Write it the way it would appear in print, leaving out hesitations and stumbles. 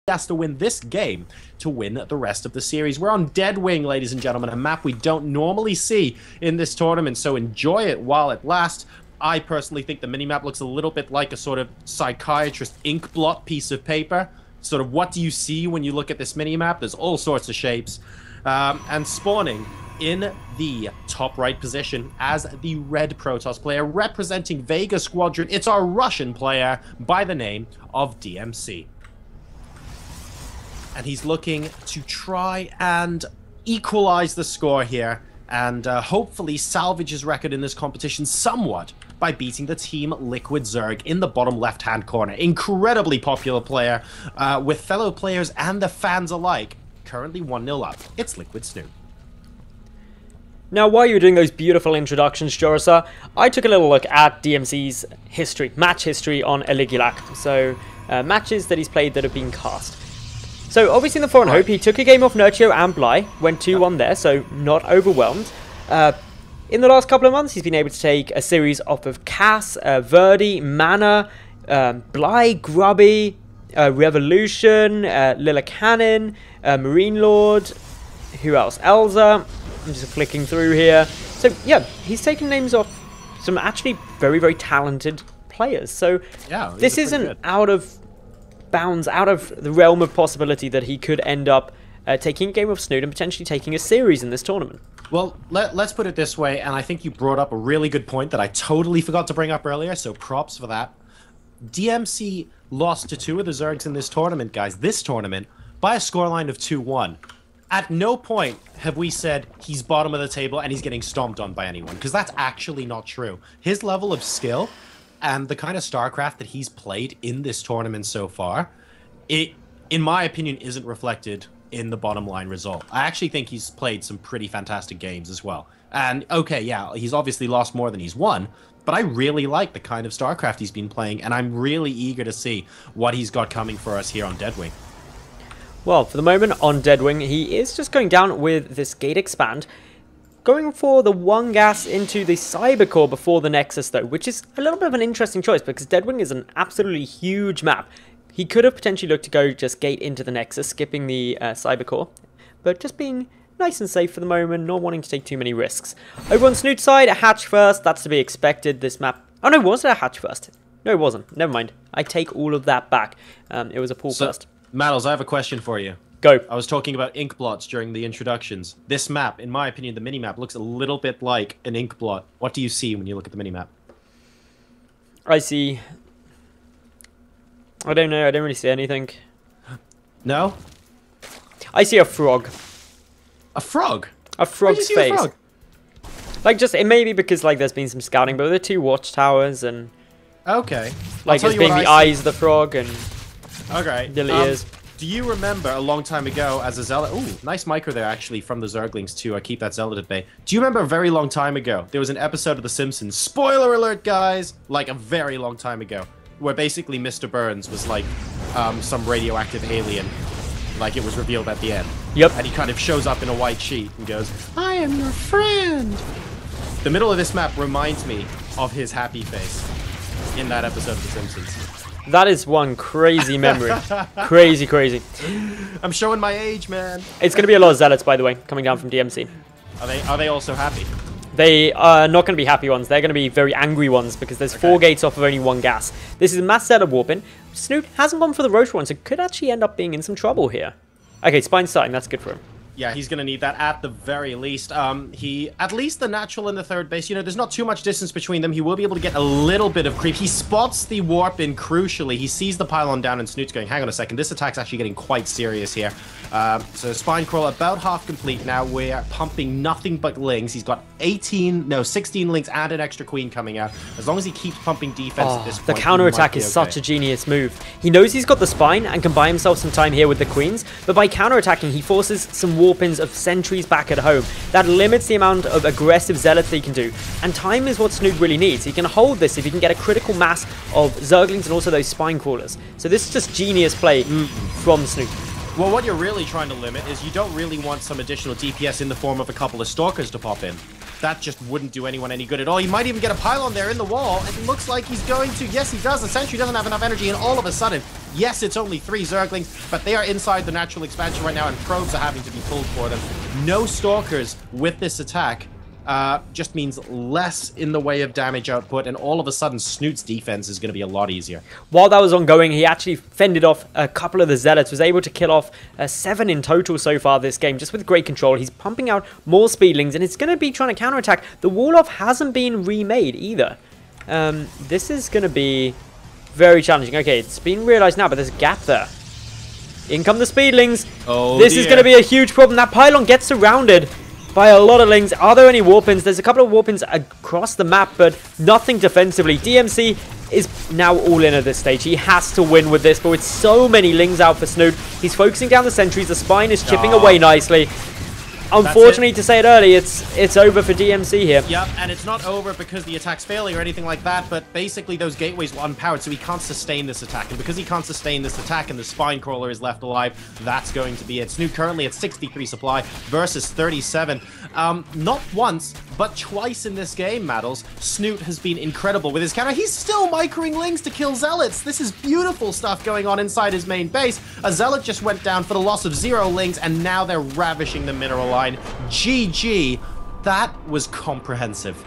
has to win this game to win the rest of the series. We're on Deadwing, ladies and gentlemen, a map we don't normally see in this tournament, so enjoy it while it lasts. I personally think the minimap looks a little bit like a sort of psychiatrist ink blot piece of paper. Sort of what do you see when you look at this minimap? There's all sorts of shapes. And spawning in the top right position as the red Protoss player representing Vega Squadron, it's our Russian player by the name of DmC. And he's looking to try and equalize the score here and hopefully salvage his record in this competition somewhat by beating the team eOnZerG in the bottom left-hand corner. Incredibly popular player with fellow players and the fans alike. Currently 1-0 up. It's Snute. Now, while you were doing those beautiful introductions, Jorasa, I took a little look at DmC's history, match history on Eligulak. So, matches that he's played that have been cast. So, obviously in the Foreign Hope, he took a game off Nurtio and Bly, went 2-1 there, so not overwhelmed. In the last couple of months, he's been able to take a series off of Cass, Verdi, Mana, Bly, Grubby, Revolution, Lilla Cannon, Marine Lord, who else? Elza. I'm just flicking through here. So, yeah, he's taken names off some actually very, very talented players. So, yeah, this isn't out of bounds, out of the realm of possibility that he could end up taking a game of Snute and potentially taking a series in this tournament. Well, let's put it this way, and I think you brought up a really good point that I totally forgot to bring up earlier, so props for that. DmC lost to two of the Zergs in this tournament, guys, this tournament, by a scoreline of 2-1. At no point have we said he's bottom of the table and he's getting stomped on by anyone, because that's actually not true. His level of skill and the kind of StarCraft that he's played in this tournament so far, it, in my opinion, isn't reflected in the bottom line result. I actually think he's played some pretty fantastic games as well. And, okay, yeah, he's obviously lost more than he's won, but I really like the kind of StarCraft he's been playing, and I'm really eager to see what he's got coming for us here on Deadwing. Well, for the moment on Deadwing, he is just going down with this Gate Expand, going for the one gas into the Cybercore before the Nexus, though, which is a little bit of an interesting choice because Deadwing is an absolutely huge map. He could have potentially looked to go just Gate into the Nexus, skipping the Cybercore, but just being nice and safe for the moment, not wanting to take too many risks. Over on Snute's side, a hatch first, that's to be expected. This map... Oh no, was it a hatch first? No, it wasn't. Never mind. I take all of that back. It was a pull first. Mattles, I have a question for you. Go. I was talking about ink blots during the introductions. This map, in my opinion, the minimap, looks a little bit like an ink blot. What do you see when you look at the minimap? I see... I don't know, I don't really see anything. No? I see a frog. A frog? A frog's face. A frog? Like, just, it may be because, like, there's been some scouting, but there are two watchtowers and... Okay. Like, it's being the eyes of the frog and... Okay. The ears. Do you remember a long time ago as a zealot? Ooh, nice micro there, actually, from the Zerglings, too. I keep that zealot at bay. Do you remember a very long time ago, there was an episode of The Simpsons, spoiler alert, guys, like a very long time ago, where basically Mr. Burns was like some radioactive alien, like it was revealed at the end. Yep. And he kind of shows up in a white sheet and goes, I am your friend. The middle of this map reminds me of his happy face in that episode of The Simpsons. That is one crazy memory. Crazy, crazy. I'm showing my age, man. It's going to be a lot of zealots, by the way, coming down from DmC. Are they also happy? They are not going to be happy ones. They're going to be very angry ones because there's 4 gates off of only 1 gas. This is a mass zealot warp-in. Snute hasn't gone for the Roche one, so could actually end up being in some trouble here. Okay, Spine's starting. That's good for him. Yeah, he's going to need that at the very least. At least the natural and the third base, you know, there's not too much distance between them. He will be able to get a little bit of creep. He spots the warp in crucially. He sees the pylon down and Snute's going, hang on a second, this attack's actually getting quite serious here. So Spine Crawl about half complete now. We're pumping nothing but lings. He's got 16 lings and an extra queen coming out. As long as he keeps pumping defense at this point, the counterattack is such a genius move. He knows he's got the spine and can buy himself some time here with the queens, but by counterattacking, he forces some warp-ins of sentries back at home. That limits the amount of aggressive zealots that he can do, and time is what Snute really needs. He can hold this if he can get a critical mass of Zerglings and also those spine crawlers. So this is just genius play from Snute. Well, what you're really trying to limit is you don't really want some additional DPS in the form of a couple of Stalkers to pop in. That just wouldn't do anyone any good at all. He might even get a pylon there in the wall. It looks like he's going to... Yes, he does. The Sentry doesn't have enough energy, and all of a sudden, Yes, it's only 3 Zerglings, but they are inside the natural expansion right now, and probes are having to be pulled for them. No Stalkers with this attack just means less in the way of damage output, and all of a sudden, Snute's defense is going to be a lot easier. While that was ongoing, he actually fended off a couple of the Zealots, was able to kill off 7 in total so far this game, just with great control. He's pumping out more Speedlings, and it's going to be trying to counterattack. The wall-off hasn't been remade either. This is going to be very challenging. Okay, it's been realized now, but there's a gap there. In come the Speedlings. Oh, this is going to be a huge problem. That pylon gets surrounded by a lot of Lings. Are there any warpins? There's a couple of warpins across the map, but nothing defensively. DmC is now all in at this stage. He has to win with this, but with so many Lings out for Snute, he's focusing down the sentries. The spine is chipping away nicely. Unfortunately, to say it early, it's over for DmC here. Yep, and it's not over because the attack's failing or anything like that, but basically those gateways were unpowered, so he can't sustain this attack. And because he can't sustain this attack and the spine crawler is left alive, that's going to be it. Snute currently at 63 supply versus 37. Not once, but twice in this game, Maddles, Snute has been incredible with his counter. He's still microing Lings to kill Zealots. This is beautiful stuff going on inside his main base. A Zealot just went down for the loss of 0 Lings, and now they're ravishing the mineral line. GG. That was comprehensive.